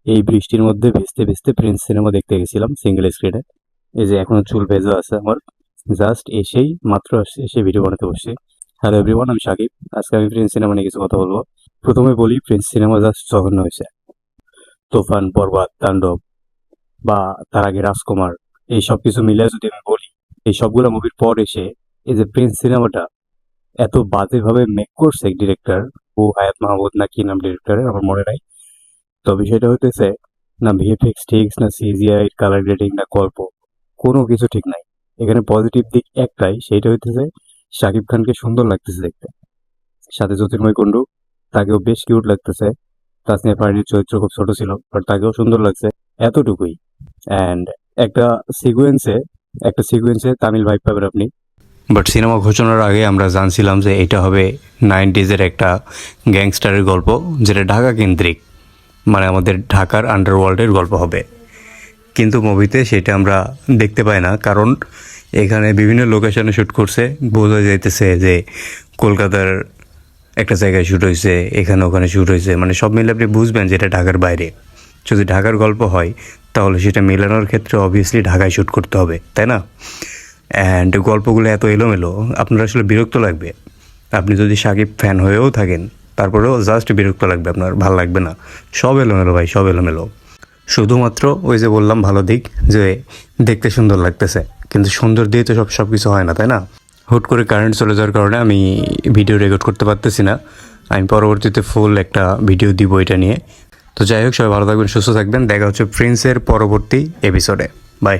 এই বৃষ্টির মধ্যে ভিজতে ভিজতে প্রিন্স সিনেমা দেখতে গেছিলাম সিঙ্গেল স্ক্রিনে। এই যে এখনো চুল ভেজা আছে আমার, জাস্ট এসেই মাত্র এসে ভিডিও বানাতে বসছি। হ্যালো এভরিওয়ান, আমি সাকিব। আজকে আমি প্রিন্স সিনেমা নিয়ে কিছু কথা বলবো। প্রথমে বলি, প্রিন্স সিনেমা জাস্ট জঘন্য হয়েছে। তুফান, বরবাদ, তাণ্ডব বা তার আগে রাজকুমার, এই সব কিছু মিলে যদি আমি বলি, এই সবগুলো মুভির পর এসে এই যে প্রিন্স সিনেমাটা এত বাজেভাবে মেক করছে ডিরেক্টর, ও হায়াত মাহমুদ না কি নাম ডিরেক্টরের, আমার মনে নাই। তো বিষয়টা হইতেছে, না ভিএফএক্স ঠিক, না সিজিআই কালার গ্রেডিং, না গল্প, কোনো কিছু ঠিক নাই। এখানে পজিটিভ দিক একটাই, সেইটা হইতেছে শাকিব খানকে সুন্দর লাগতেছে দেখতে, সাথে জ্যোতির্ময় কুণ্ডু, তাকেও বেশ কিউট লাগতেছে। তাসনিয়া পারিনীর চরিত্র খুব ছোট ছিল, বাট তাকেও সুন্দর লাগছে, এতটুকুই। অ্যান্ড একটা সিকুয়েন্সে একটা সিকুয়েন্সে তামিল ভাইব পাবেন আপনি। বাট সিনেমা ঘোষণার আগে আমরা জানছিলাম যে এটা হবে 90s-এর একটা গ্যাংস্টারের গল্প, যেটা ঢাকা কেন্দ্রিক, মানে আমাদের ঢাকার আন্ডারওয়ার্ল্ডের গল্প হবে। কিন্তু মুভিতে সেটা আমরা দেখতে পাই না, কারণ এখানে বিভিন্ন লোকেশনে শ্যুট করছে। বোঝা যাইতেছে যে কলকাতার একটা জায়গায় শ্যুট হয়েছে, এখানে ওখানে শ্যুট হয়েছে, মানে সব মিলে আপনি বুঝবেন যে এটা ঢাকার বাইরে। যদি ঢাকার গল্প হয় তাহলে সেটা মেলানোর ক্ষেত্রে অবভিয়াসলি ঢাকায় শ্যুট করতে হবে, তাই না? অ্যান্ড গল্পগুলো এত এলোমেলো, আপনার আসলে বিরক্ত লাগবে। আপনি যদি সাকিব ফ্যান হয়েও থাকেন, তারপরেও জাস্ট বিরক্ত লাগবে, আপনার ভাল লাগবে না। সব এলোমেলো ভাই, সব এলোমেলো। শুধুমাত্র ওই যে বললাম ভালো দিক, যে দেখতে সুন্দর লাগতেছে, কিন্তু সুন্দর দিয়ে তো সব কিছু হয় না, তাই না? হুট করে কারেন্ট চলে যাওয়ার কারণে আমি ভিডিও রেকর্ড করতে পারতেছি না। আমি পরবর্তীতে ফুল একটা ভিডিও দিব এটা নিয়ে। তো যাই হোক, সবাই ভালো থাকবেন, সুস্থ থাকবেন। দেখা হচ্ছে প্রিন্সের পরবর্তী এপিসোডে। বাই।